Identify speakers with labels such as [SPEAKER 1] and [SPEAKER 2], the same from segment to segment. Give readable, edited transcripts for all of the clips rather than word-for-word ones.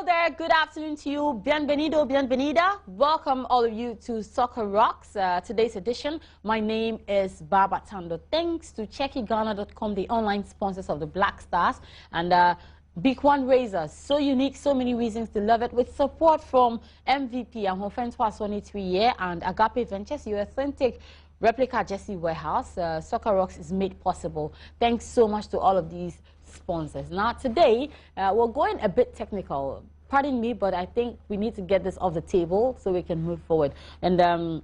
[SPEAKER 1] Hello there, good afternoon to you. Bienvenido, bienvenida. Welcome all of you to Soccer Rocks, today's edition. My name is Baba Tando. Thanks to CheckItGhana.com, the online sponsors of the Black Stars, and Big One Razors. So unique, so many reasons to love it. With support from MVP and Hofenswa Sony 3 year and Agape Ventures, your authentic replica Jesse Warehouse. Soccer Rocks is made possible. Thanks so much to all of these sponsors. Now today we're going a bit technical, pardon me, but I think we need to get this off the table so we can move forward. And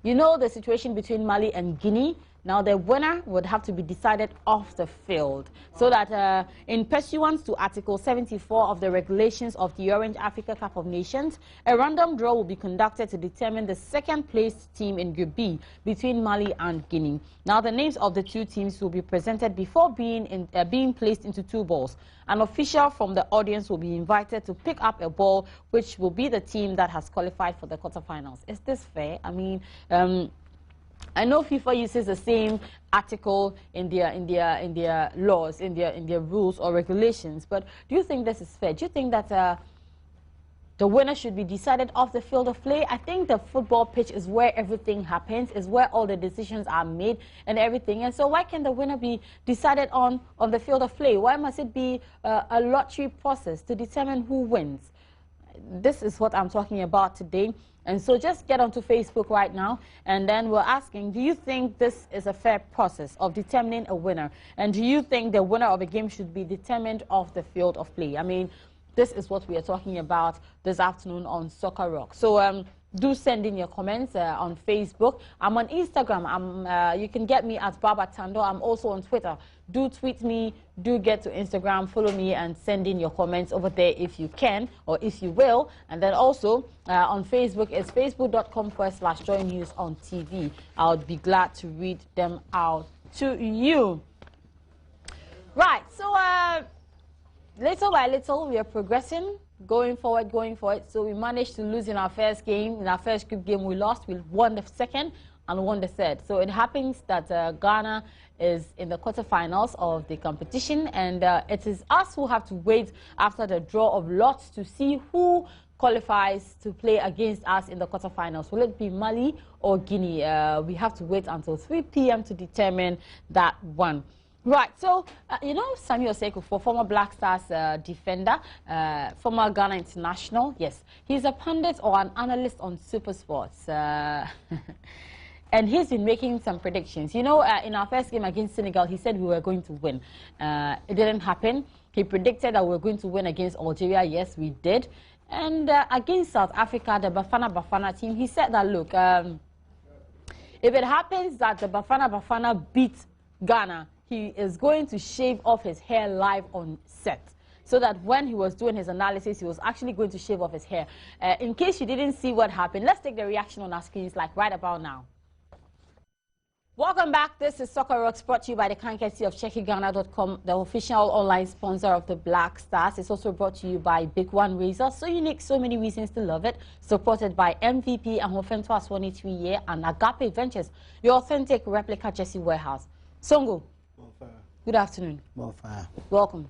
[SPEAKER 1] you know the situation between Mali and Guinea. Now the winner would have to be decided off the field, so that in pursuance to Article 74 of the regulations of the Orange Africa Cup of Nations, a random draw will be conducted to determine the second-placed team in Group B between Mali and Guinea. Now the names of the two teams will be presented before being placed into two balls. An official from the audience will be invited to pick up a ball, which will be the team that has qualified for the quarterfinals. Is this fair? I mean, I know FIFA uses the same article in their laws, in their rules or regulations, but do you think this is fair? Do you think that the winner should be decided off the field of play? I think the football pitch is where everything happens, is where all the decisions are made and everything. And so why can the winner be decided on the field of play? Why must it be a lottery process to determine who wins? This is what I'm talking about today. And so just get onto Facebook right now, and then we're asking, do you think this is a fair process of determining a winner? And do you think the winner of a game should be determined off the field of play? I mean, this is what we are talking about this afternoon on Soccer Rock. So do send in your comments on Facebook. I'm on Instagram. You can get me at Baba Tando. I'm also on Twitter. Do tweet me, do get to Instagram, follow me, and send in your comments over there if you can, or if you will. And then also on Facebook, it's facebook.com/joynews-on-TV. I'll be glad to read them out to you. Right, so little by little, we are progressing, going forward. So we managed to lose in our first game. In our first group game, we lost. We won the second and won the third. So it happens that Ghana is in the quarterfinals of the competition, and it is us who have to wait after the draw of lots to see who qualifies to play against us in the quarterfinals. Will it be Mali or Guinea? We have to wait until 3 p.m. to determine that one. Right, so, you know Samuel Sekou, former Black Stars defender, former Ghana international. Yes, he's a pundit or an analyst on Super Sports. And he's been making some predictions. You know, in our first game against Senegal, he said we were going to win. It didn't happen. He predicted that we were going to win against Algeria. Yes, we did. And against South Africa, the Bafana team, he said that, look, if it happens that the Bafana beats Ghana, he is going to shave off his hair live on set. So that when he was doing his analysis, he was actually going to shave off his hair. In case you didn't see what happened, let's take the reaction on our screens like right about now. Welcome back. This is Soccer Rocks, brought to you by the kind courtesy of CheckItGhana.com, the official online sponsor of the Black Stars. It's also brought to you by Big One Razors. So unique, so many reasons to love it. Supported by MVP and Hofenswa Sony 3 year and Agape Ventures, your authentic replica Jesse Warehouse. Songo. Good afternoon. Welcome.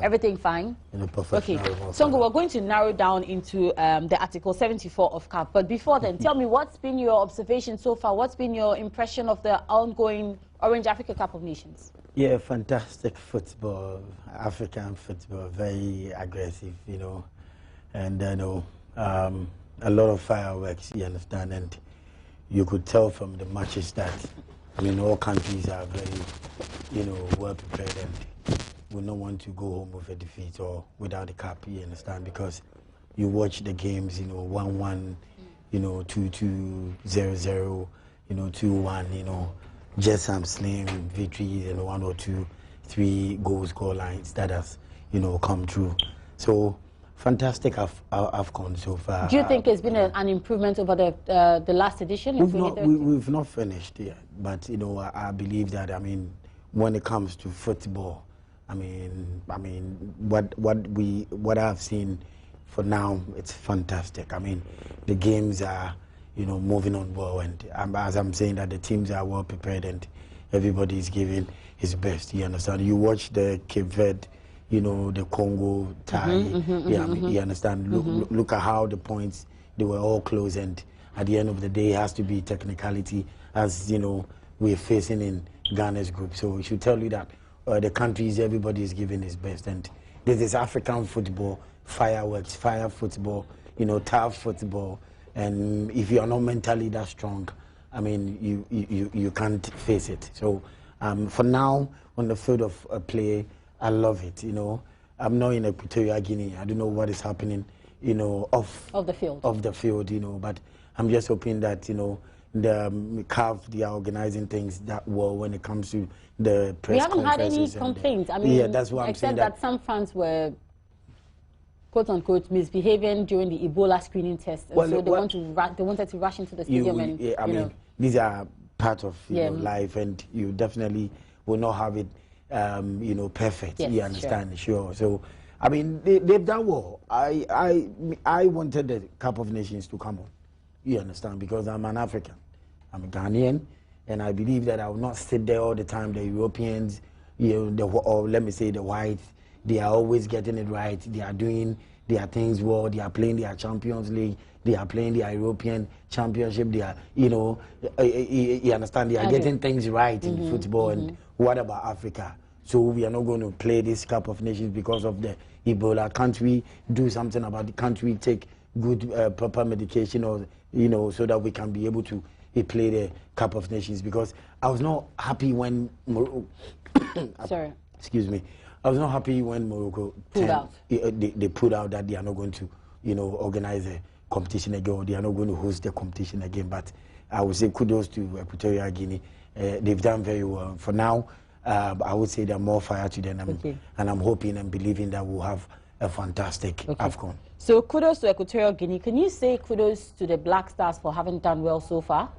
[SPEAKER 1] Everything fine? Okay. Songo, we're going to narrow down into the Article 74 of CAF. But before then, tell me, what's been your observation so far? What's been your impression of the ongoing Orange Africa Cup of Nations?
[SPEAKER 2] Yeah, fantastic football, African football, very aggressive, you know. And, you know, a lot of fireworks, you understand. And you could tell from the matches that, I mean, all countries are very, you know, well prepared and will not want to go home with a defeat or without a cup, you understand, because you watch the games, you know, 1-1, you know, 2-2, 0-0, you know, 2-1, you know, just some slim victories and 1 or 2, 3 goal lines that has, you know, come true. So fantastic AFCON so far.
[SPEAKER 1] Do you think it's been an improvement over the last edition?
[SPEAKER 2] We've not finished yet, but you know, I believe that, I mean, when it comes to football, I mean, what I've seen for now, it's fantastic. I mean, the games are, you know, moving on well, and as I'm saying that the teams are well prepared and everybody is giving his best. You understand? You watch the Cape Verde you know, the Congo tie. You understand? Look at how the points, they were all close, and at the end of the day, it has to be technicality, as you know, we're facing in Ghana's group. So it should tell you that the countries, everybody is giving his best, and this is African football, fireworks, fire football, you know, tough football, and if you are not mentally that strong, I mean, you can't face it. So for now, on the field of play, I love it, you know. I'm not in Equatorial Guinea. I don't know what is happening, you know, off the field, you know, but I'm just hoping that, you know, the CAF, they are organizing things that well when it comes to the press.
[SPEAKER 1] We haven't had any complaints. I mean,
[SPEAKER 2] yeah, that's what I'm saying.
[SPEAKER 1] Except that some fans were, quote unquote, misbehaving during the Ebola screening test, and so they wanted to rush into the stadium.
[SPEAKER 2] I mean, these are part of life, and you definitely will not have it, you know, perfect.
[SPEAKER 1] Yes,
[SPEAKER 2] you understand? Sure. So, I mean, they've done well. I wanted the Cup of Nations to come on. You understand? Because I'm an African. I'm a Ghanaian, and I believe that I will not sit there all the time. The Europeans, you know, or let me say the whites, they are always getting it right. They are doing their things well. They are playing their Champions League. They are playing their European Championship. They are, you know, you understand? They are getting things right in football. And what about Africa? So we are not going to play this Cup of Nations because of the Ebola. Can't we do something about it? Can't we take good, proper medication, or, you know, so that we can be able to play the Cup of Nations? Because I was not happy when Morocco,
[SPEAKER 1] sorry,
[SPEAKER 2] excuse me, I was not happy when Morocco
[SPEAKER 1] pulled out.
[SPEAKER 2] They put out that they are not going to, you know, organize a competition again, or they are not going to host the competition again. But I would say kudos to Equatorial Guinea. They've done very well. For now, I would say they're more fire to them, and I'm hoping and believing that we'll have a fantastic AFCON.
[SPEAKER 1] So kudos to Equatorial Guinea. Can you say kudos to the Black Stars for having done well so far?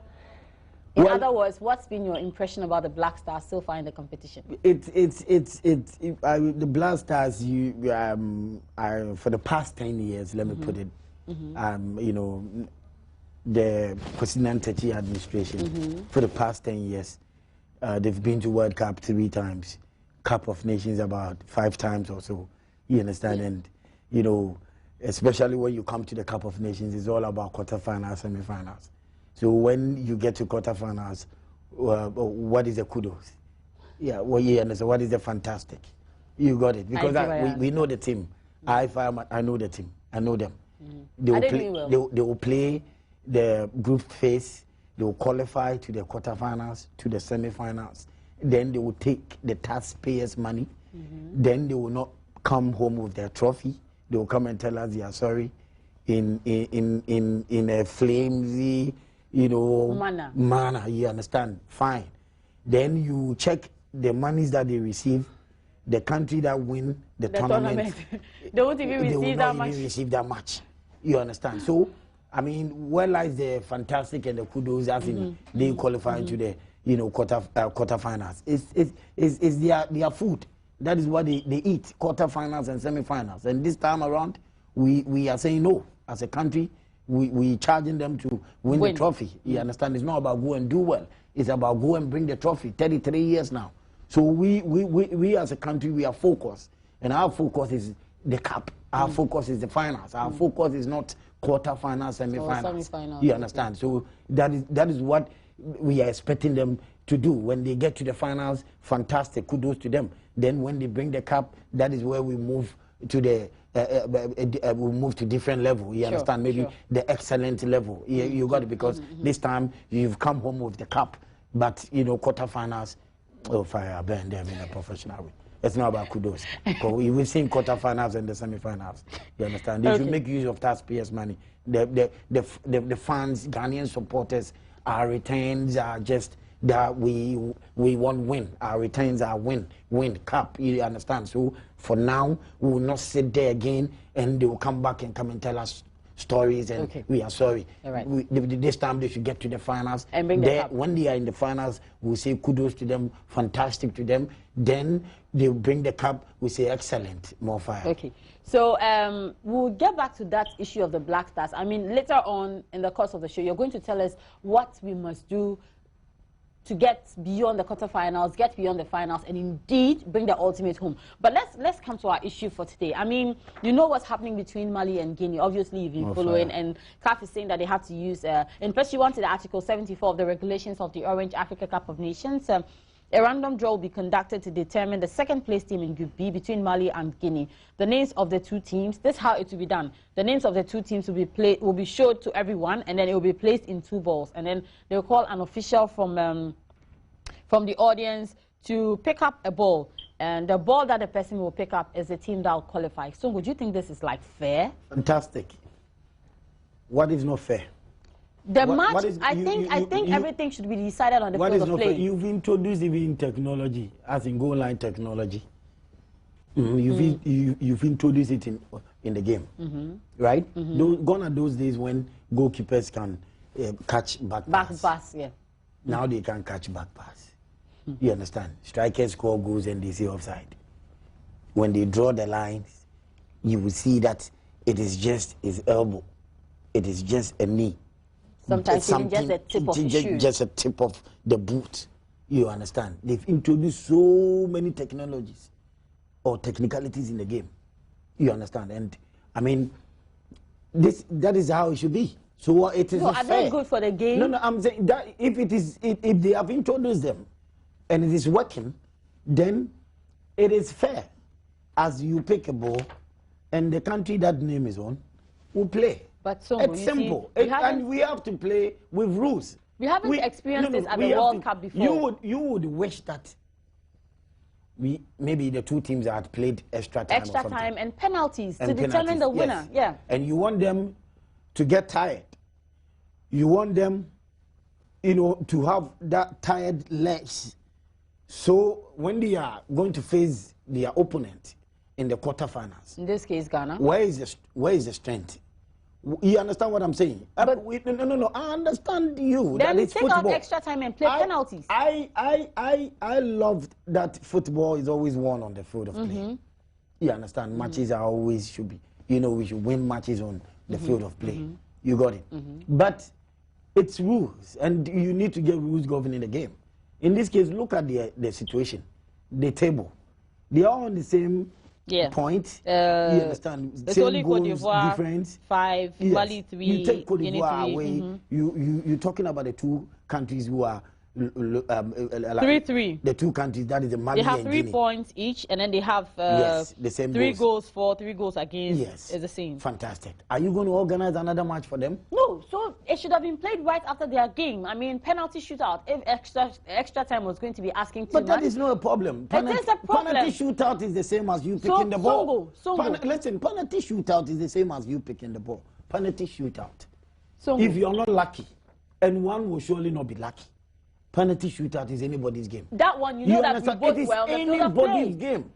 [SPEAKER 1] In other words, what's been your impression about the Black Stars so far in the competition?
[SPEAKER 2] The Black Stars, for the past 10 years, let me put it, you know, the President Techi administration, for the past 10 years, they've been to World Cup 3 times, Cup of Nations about 5 times or so. You understand? And, you know, especially when you come to the Cup of Nations, it's all about quarterfinals, semi-finals. So when you get to quarterfinals, what is the kudos? Yeah, well, you understand, what is the fantastic? You got it. Because we know the team. I know the team. I know them. They will play the group phase. They will qualify to the quarterfinals, to the semi-finals. Then they will take the taxpayers' money. Then they will not come home with their trophy. They will come and tell us they are sorry in a flimsy, you know, manner. You understand? Fine. Then you check the monies that they receive. The country that win the tournament,
[SPEAKER 1] they won't even receive that much.
[SPEAKER 2] You understand? So, I mean, where lies the fantastic and the kudos as in they qualify to the, you know, quarterfinals? It's their food. That is what they eat, quarterfinals and semi-finals. And this time around, we are saying no. As a country, we charging them to win the trophy. You understand? It's not about go and do well. It's about go and bring the trophy. 33 years now. So we as a country, we are focused. And our focus is the cup. Our focus is the finals. Our focus is not quarterfinals, semi-finals. You understand? So that is what we are expecting them to do. When they get to the finals, fantastic, kudos to them. Then when they bring the cup, that is where we move to the we move to different level. You understand? Maybe the excellent level. You got it, because this time you've come home with the cup, but you know, quarterfinals, fire burn them in a professional way. It's not about kudos. We've seen quarterfinals and the semi-finals. You understand? They should make use of taxpayers' money. The fans, Ghanaian supporters, our returns are just that we want win. Our returns are win cup. You understand? So for now, we will not sit there again, and they will come back and tell us stories, and we are sorry.
[SPEAKER 1] All right.
[SPEAKER 2] This time they should get to the finals.
[SPEAKER 1] And bring the cup.
[SPEAKER 2] When they are in the finals, we'll say kudos to them, fantastic to them. Then they bring the cup, we say excellent, more fire.
[SPEAKER 1] Okay. So we'll get back to that issue of the Black Stars. I mean, later on in the course of the show, you're going to tell us what we must do to get beyond the quarterfinals, get beyond the finals, and indeed bring the ultimate home. But let's come to our issue for today. I mean, you know what's happening between Mali and Guinea. Obviously, you've been following, and CAF is saying that they have to use, in pursuant to the Article 74 of the regulations of the Orange Africa Cup of Nations, a random draw will be conducted to determine the second-place team in Group B between Mali and Guinea. The names of the two teams, this is how it will be done. The names of the two teams will be showed to everyone, and then it will be placed in 2 balls. And then they'll call an official from the audience to pick up a ball. And the ball that the person will pick up is the team that will qualify. So would you think this is like fair?
[SPEAKER 2] Fantastic. What is not fair?
[SPEAKER 1] The match, I think everything should be decided on the field of play.
[SPEAKER 2] You've introduced even technology, as in goal line technology. You've introduced it in the game, right? Gone are those days when goalkeepers can catch back pass.
[SPEAKER 1] Yeah.
[SPEAKER 2] Now they can catch back pass. You understand? Strikers score goals and they say offside. When they draw the lines, you will see that it is just his elbow. It is just a knee.
[SPEAKER 1] Sometimes even just a tip of the shoe.
[SPEAKER 2] Just a tip of the boot. You understand? They've introduced so many technologies or technicalities in the game. You understand? And I mean, that is how it should be. So it is
[SPEAKER 1] are they good for the game?
[SPEAKER 2] No, I'm saying that if they have introduced them and it is working, then it is fair. As you pick a ball and the country that name is on will play.
[SPEAKER 1] But so
[SPEAKER 2] it's simple, and we have to play with rules.
[SPEAKER 1] We haven't experienced this at the World Cup before.
[SPEAKER 2] You would wish that maybe the two teams had played extra time
[SPEAKER 1] and penalties to determine the winner.
[SPEAKER 2] Yes. Yeah, and you want them to get tired. You want them, to have that tired legs. So when they are going to face their opponent in the quarterfinals,
[SPEAKER 1] in this case Ghana,
[SPEAKER 2] where is the strength? You understand what I'm saying?
[SPEAKER 1] But
[SPEAKER 2] no. I understand you.
[SPEAKER 1] Then
[SPEAKER 2] that it's
[SPEAKER 1] take
[SPEAKER 2] football.
[SPEAKER 1] out extra time and play penalties.
[SPEAKER 2] I love that football is always won on the field of play. You understand? Matches are always should be. We should win matches on the field of play. You got it. But it's rules, and you need to get rules governing the game. In this case, look at the situation, the table. They are on the same point. You understand?
[SPEAKER 1] It's only Cote
[SPEAKER 2] d'Ivoire difference.
[SPEAKER 1] 5,
[SPEAKER 2] yes.
[SPEAKER 1] Mali 3,
[SPEAKER 2] you take Cote
[SPEAKER 1] Guinea
[SPEAKER 2] d'Ivoire
[SPEAKER 1] 3.
[SPEAKER 2] away. You're talking about the two countries who are
[SPEAKER 1] 3-3.
[SPEAKER 2] The two countries, that is the Mali
[SPEAKER 1] and Guinea. They have 3
[SPEAKER 2] Guinea.
[SPEAKER 1] points each, and then they have
[SPEAKER 2] the same
[SPEAKER 1] 3 goals for, 3 goals against.
[SPEAKER 2] Yes,
[SPEAKER 1] it's the same.
[SPEAKER 2] Fantastic. Are you going to organize another match for them?
[SPEAKER 1] No. So it should have been played right after their game. I mean, penalty shootout. If extra time was going to be asking too much.
[SPEAKER 2] But that is not a problem.
[SPEAKER 1] It is a problem.
[SPEAKER 2] Penalty shootout is the same as you picking the ball.
[SPEAKER 1] Listen,
[SPEAKER 2] penalty shootout is the same as you picking the ball. Penalty shootout.
[SPEAKER 1] If
[SPEAKER 2] you're not lucky, and one will surely not be lucky. Penalty shootout is anybody's game.
[SPEAKER 1] That one, you know that we both
[SPEAKER 2] it is
[SPEAKER 1] well.
[SPEAKER 2] Anybody's game.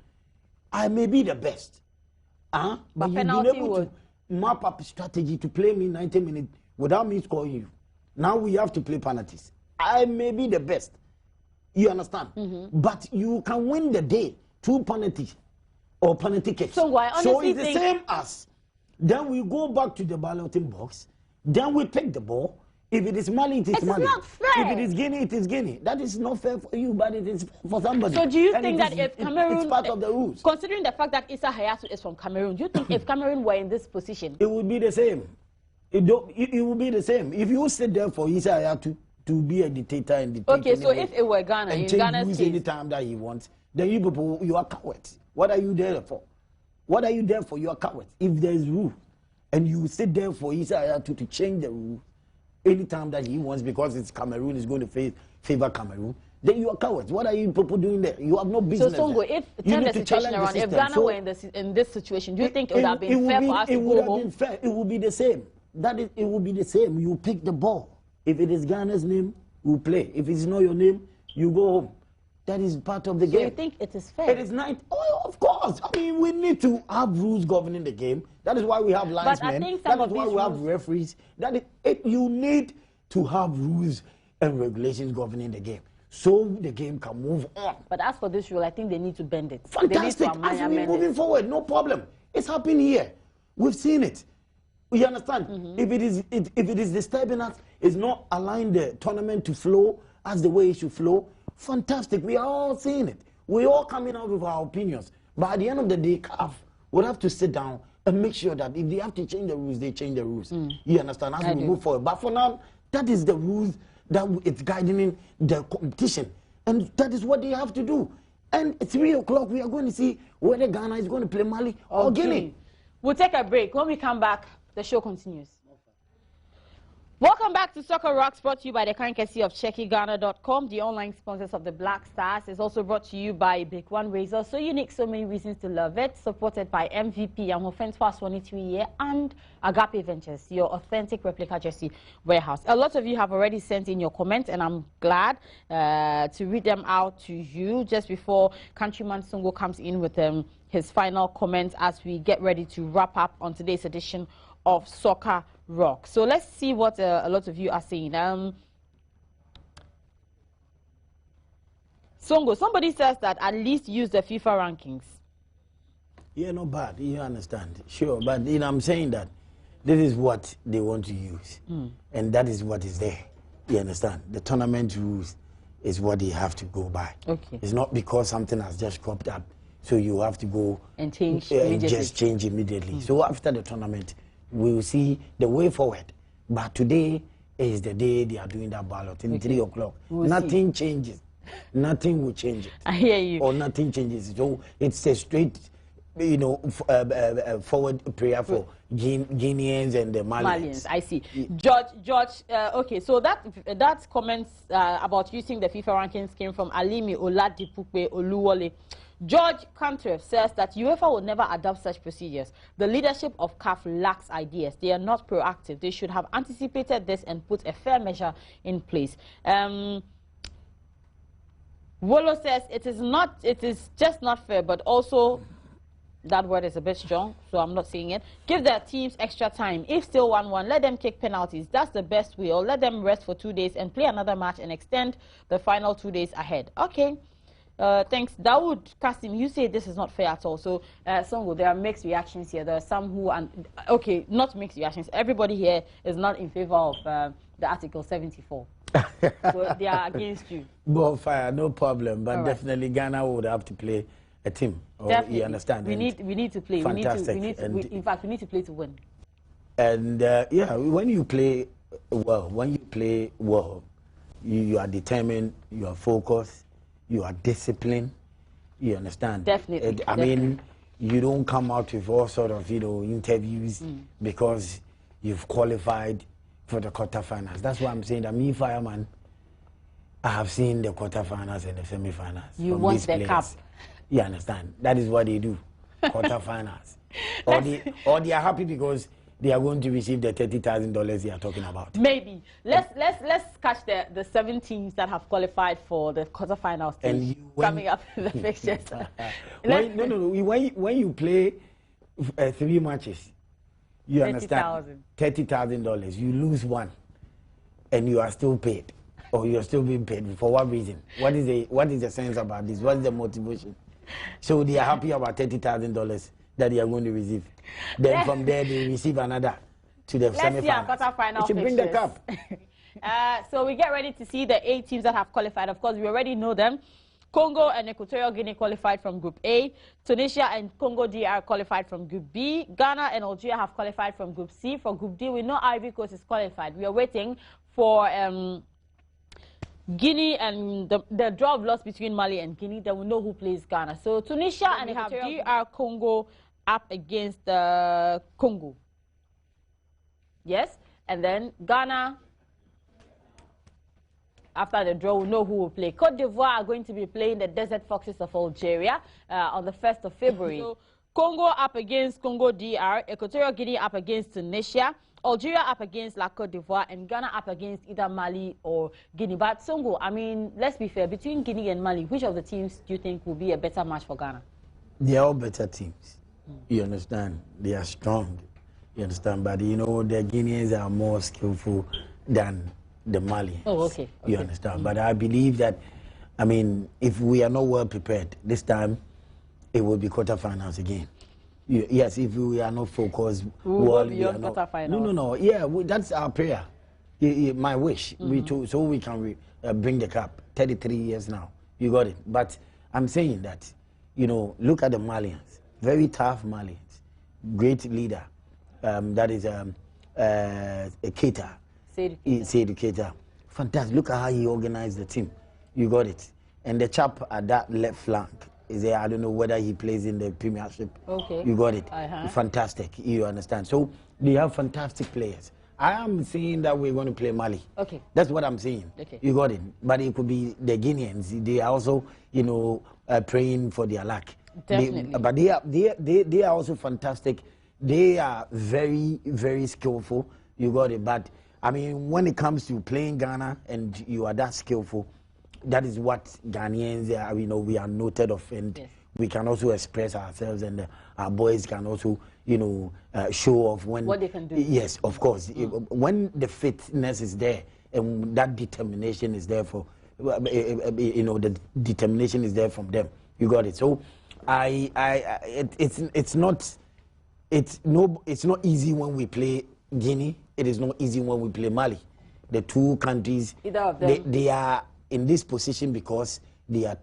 [SPEAKER 2] I may be the best. But you've been able to map up a strategy to play me 90 minutes without me scoring you. Now we have to play penalties. I may be the best. You understand? But you can win the day through penalties or penalty kicks.
[SPEAKER 1] So it's
[SPEAKER 2] the same as. Then we go back to the balloting box. Then we pick the ball. If it is Mali, it is Mali.
[SPEAKER 1] It's not fair.
[SPEAKER 2] If it is Guinea, it is Guinea. That is not fair for you, but it is for somebody.
[SPEAKER 1] So do you think that if Cameroon...
[SPEAKER 2] It's part of the rules.
[SPEAKER 1] Considering the fact that Issa Hayatou is from Cameroon, do you think if Cameroon were in this position...
[SPEAKER 2] It would be the same. It would be the same. If you sit there for Issa Hayatou to be a dictator and dictate...
[SPEAKER 1] Okay, so if it were Ghana, in Ghana's case...
[SPEAKER 2] any time that he wants, then you people, you are cowards. What are you there for? What are you there for? You are cowards. If there is rule, and you sit there for Issa Hayatou to change the rule, anytime that he wants, because it's Cameroon is going to favor Cameroon, then you are cowards. What are you people doing there? You have no business.
[SPEAKER 1] So Songo, if turn the situation around, if Ghana were in this situation, do you think it would have been fair for us to go home?
[SPEAKER 2] Been fair. It would be the same. It would be the same. You pick the ball. If it is Ghana's name, you play. If it's not your name, you go home. That is part of the game.
[SPEAKER 1] So you think it is fair?
[SPEAKER 2] It is not. Oh, of course. I mean, we need to have rules governing the game. That is why we have linesmen. That is why we have referees. You need to have rules and regulations governing the game, so the game can move on.
[SPEAKER 1] But as for this rule, I think they need to bend it.
[SPEAKER 2] Fantastic. As we're moving forward, no problem. It's happening here. We've seen it. You understand? If it is disturbing us, it's not allowing the tournament to flow as the way it should flow, fantastic. We are all seeing it. We're all coming out with our opinions. But at the end of the day, CAF will have to sit down and make sure that if they have to change the rules, they change the rules. You understand? As we move forward. But for now, that is the rules that it's guiding the competition. And that is what they have to do. And at 3 o'clock, we are going to see whether Ghana is going to play Mali or Guinea.
[SPEAKER 1] We'll take a break. When we come back, the show continues. Welcome back to Soccer Rocks, brought to you by the kind courtesy of CheckItGhana.com, the online sponsors of the Black Stars. It's also brought to you by Big One Razor, so unique, so many reasons to love it. Supported by MVP, Amofen's Past 23 year, and Agape Ventures, your authentic replica jersey warehouse. A lot of you have already sent in your comments, and I'm glad to read them out to you just before Countryman Songo comes in with his final comments as we get ready to wrap up on today's edition of Soccer Rock. So let's see what a lot of you are saying. Songo, somebody says that at least use the FIFA rankings.
[SPEAKER 2] Yeah, not bad. You understand. Sure. But you know, I'm saying that this is what they want to use. And that is what is there. You understand? The tournament rules is what they have to go by.
[SPEAKER 1] Okay.
[SPEAKER 2] It's not because something has just cropped up, so you have to go
[SPEAKER 1] and change
[SPEAKER 2] and just change immediately. So after the tournament, we will see the way forward. But today is the day they are doing that ballot in 3 o'clock. Nothing changes. Nothing will change it.
[SPEAKER 1] I hear you.
[SPEAKER 2] Or nothing changes. So it's a straight, you know, forward prayer for Guineans and the Malians.
[SPEAKER 1] I see. George, okay, so that comments about using the FIFA rankings came from Alimi Oladipupe Oluwole. George Cantref says that UEFA will never adopt such procedures. The leadership of CAF lacks ideas. They are not proactive. They should have anticipated this and put a fair measure in place. Wolo says it is just not fair, but also that word is a bit strong, so I'm not saying it. Give their teams extra time. If still 1-1, let them kick penalties. That's the best way. Or let them rest for 2 days and play another match and extend the final 2 days ahead. Okay. Thanks. Dawood Kasim, you say this is not fair at all. So, Songo, there are mixed reactions here. There are some who, okay, not mixed reactions. Everybody here is not in favor of the Article 74. So they are against you.
[SPEAKER 2] Bonfire, no problem. But definitely Ghana would have to play a team.
[SPEAKER 1] Definitely.
[SPEAKER 2] You understand?
[SPEAKER 1] We need to play.
[SPEAKER 2] Fantastic.
[SPEAKER 1] In fact, we need to play to win.
[SPEAKER 2] And yeah, when you play well, you are determined, you are focused, you are disciplined. You understand?
[SPEAKER 1] Definitely.
[SPEAKER 2] I mean, you don't come out with all sort of, you know, interviews because you've qualified for the quarterfinals. That's why I'm saying that me, Fireman, I have seen the quarterfinals and the semi-finals.
[SPEAKER 1] You want the cup.
[SPEAKER 2] You understand? That is what they do. Quarterfinals. Or they are happy because they are going to receive the $30,000 they are talking about.
[SPEAKER 1] Maybe. Let's catch the 7 teams that have qualified for the quarterfinals coming up in the fixtures.
[SPEAKER 2] When you play 3 matches, you understand? $30,000. You lose 1, and you are still paid, or you are still being paid. For what reason? What is the sense about this? What is the motivation? So they are happy about $30,000 that they are going to receive. Then from there they receive another to the semi-finals.
[SPEAKER 1] Let's see our quarterfinal
[SPEAKER 2] fixtures. Bring the cup.
[SPEAKER 1] So we get ready to see the 8 teams that have qualified. Of course, we already know them. Congo and Equatorial Guinea qualified from Group A. Tunisia and Congo DR qualified from Group B. Ghana and Algeria have qualified from Group C. For Group D, we know Ivory Coast is qualified. We are waiting for Guinea and the draw of loss between Mali and Guinea. Then we know who plays Ghana. So Tunisia and we have DR Congo up against Congo. Yes, and then Ghana. After the draw, we know who will play. Côte d'Ivoire are going to be playing the Desert Foxes of Algeria on the 1st of February. So, Congo up against Congo DR, Equatorial Guinea up against Tunisia, Algeria up against La Côte d'Ivoire, and Ghana up against either Mali or Guinea. But Songo, I mean, let's be fair, between Guinea and Mali, which of the teams do you think will be a better match for Ghana?
[SPEAKER 2] They are all better teams. You understand? They are strong. You understand? But you know, the Guineans are more skillful than the Malians.
[SPEAKER 1] Oh, okay.
[SPEAKER 2] You understand? But I believe that, I mean, if we are not well prepared, this time it will be quarterfinals again. Yes, if we are not focused,
[SPEAKER 1] we will be on quarterfinals.
[SPEAKER 2] No. Yeah, that's our prayer. my wish, so we can bring the cup. 33 years now, you got it. But I'm saying that, you know, look at the Malians, very tough Malians, great leader. That is a Keita, Seydou Keita. Fantastic. Look at how he organized the team. You got it. And the chap at that left flank is there. I don't know whether he plays in the Premiership. Okay. You got it. Fantastic. You understand. So they have fantastic players. I am saying that we're going to play Mali. Okay. That's what I'm saying. Okay. You got it. But it could be the Guineans. They are also, you know, praying for their luck.
[SPEAKER 1] Definitely.
[SPEAKER 2] But they are also fantastic. They are very, very skillful. You got it. But I mean, when it comes to playing Ghana and you are that skillful, that is what Ghanaians are, you know, we are noted of, and yes, we can also express ourselves, and our boys can also, you know, show off when
[SPEAKER 1] what they can do.
[SPEAKER 2] Yes, of course. When the fitness is there and that determination is there for, you know, the determination is there from them. You got it. So, it's not easy when we play Guinea. It is not easy when we play Mali. The two countries,
[SPEAKER 1] either of them,
[SPEAKER 2] they are in this position because they are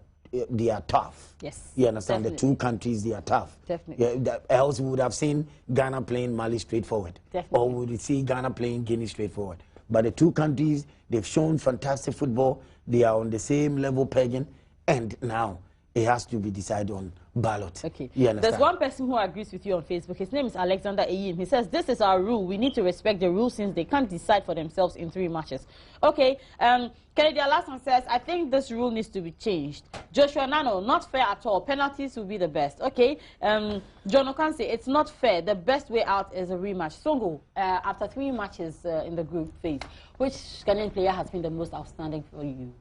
[SPEAKER 2] tough.
[SPEAKER 1] Yes.
[SPEAKER 2] You understand? Definitely. The two countries, they are tough.
[SPEAKER 1] Definitely.
[SPEAKER 2] Yeah, else we would have seen Ghana playing Mali straightforward.
[SPEAKER 1] Definitely.
[SPEAKER 2] Or we would see Ghana playing Guinea straightforward. But the two countries, they've shown fantastic football. They are on the same level pegging. And now it has to be decided on ballot.
[SPEAKER 1] Okay.
[SPEAKER 2] You understand?
[SPEAKER 1] There's one person who agrees with you on Facebook. His name is Alexander Ayim. He says, this is our rule. We need to respect the rule since they can't decide for themselves in 3 matches. Okay. Kennedy Alassan says, I think this rule needs to be changed. Joshua Nano, not fair at all. Penalties will be the best. Okay. John Okansi, it's not fair. The best way out is a rematch. Songo, after 3 matches in the group phase, which Ghanaian player has been the most outstanding for you?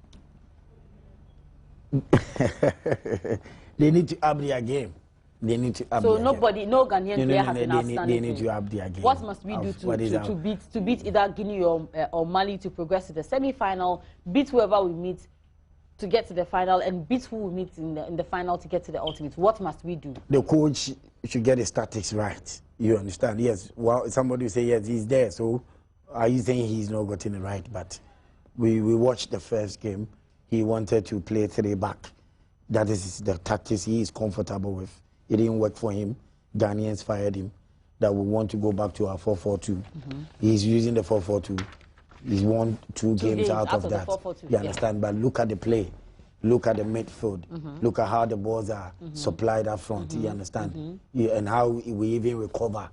[SPEAKER 2] They need to up their game. They need to up
[SPEAKER 1] so
[SPEAKER 2] their
[SPEAKER 1] nobody,
[SPEAKER 2] game.
[SPEAKER 1] no Ghanaian player has been outstanding.
[SPEAKER 2] They need to up their game.
[SPEAKER 1] What must we do to beat either Guinea or Mali to progress to the semi-final, beat whoever we meet to get to the final, and beat who we meet in the final to get to the ultimate? What must we do?
[SPEAKER 2] The coach should get his tactics right. You understand? Yes. Well, somebody will say, yes, he's there. So are you saying he's not gotten it right? But we watched the first game. He wanted to play 3 back. That is the tactics he is comfortable with. It didn't work for him. Ghanaians fired him. That we want to go back to our 4-4-2. He's using the 4-4-2. He's won 2 games out of that. You understand? But look at the play. Look at the midfield. Look at how the balls are supplied up front. You understand? And how we even recover.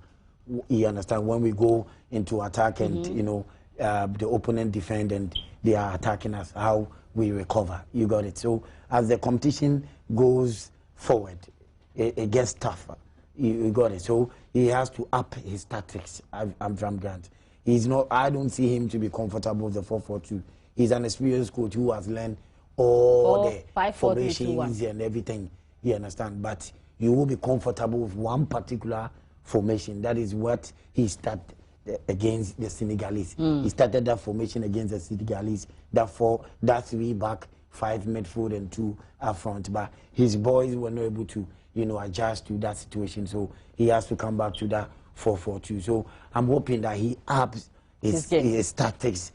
[SPEAKER 2] You understand? When we go into attack and, you know, the opponent defend and they are attacking us, how we recover. You got it. So as the competition goes forward, it gets tougher. You got it. So he has to up his tactics. I'm from Grant. He's not. I don't see him to be comfortable with the 4-4-2. He's an experienced coach who has learned all the formations and everything. You understand? But you will be comfortable with one particular formation. That is what he started against the Senegalese. He started that formation against the Senegalese. That 3 back, 5 midfield and 2 up front. But his boys were not able to, you know, adjust to that situation. So he has to come back to that 4-4-2. So I'm hoping that he ups his tactics,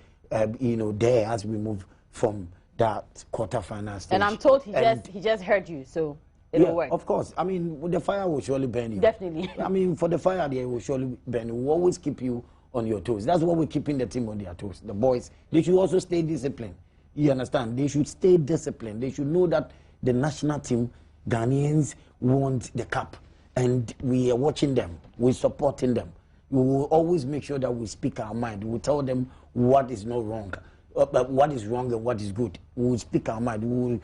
[SPEAKER 2] you know, there as we move from that quarterfinal stage.
[SPEAKER 1] And I'm told he just heard you, so it'll work.
[SPEAKER 2] Of course. I mean, the fire will surely burn you.
[SPEAKER 1] Definitely.
[SPEAKER 2] I mean, for the fire, they will surely burn you. We'll always keep you on your toes. That's why we're keeping the team on their toes. The boys, they should also stay disciplined. You understand? They should stay disciplined. They should know that the national team, Ghanaians, want the cup. And we are watching them. We're supporting them. We will always make sure that we speak our mind. We tell them what is not wrong. What is wrong and what is good. We will speak our mind.
[SPEAKER 1] We'll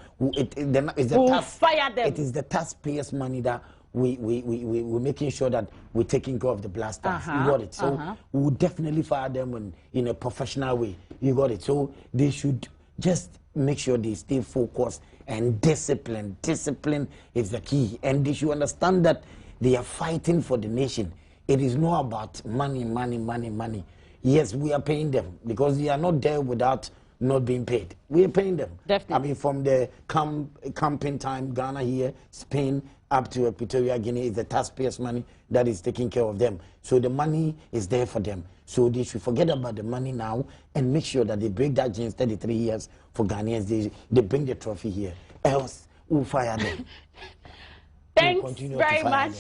[SPEAKER 1] fire them.
[SPEAKER 2] It is the taxpayers' money that we're making sure that we're taking care of the blasters. You got it. So we will definitely fire them in a professional way. You got it. So they should just make sure they stay focused and disciplined. Discipline is the key. And they should understand that they are fighting for the nation. It is not about money. Yes, we are paying them because they are not there without not being paid. We're paying them.
[SPEAKER 1] Definitely.
[SPEAKER 2] I mean, from the camping time, Ghana here, Spain, up to Equatorial Guinea, is the taxpayers' money that is taking care of them. So the money is there for them. So they should forget about the money now and make sure that they break that jinx 33 years for Ghanaians. They bring the trophy here. Else, we'll fire them.
[SPEAKER 1] Thanks very much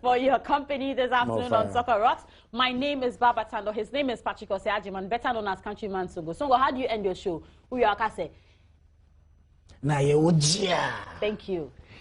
[SPEAKER 1] for your company this afternoon on Soccer Rocks. My name is Baba Tando. His name is Patrick Oseajiman, better known as Countryman Songo. Songo, how do you end your show? Thank you.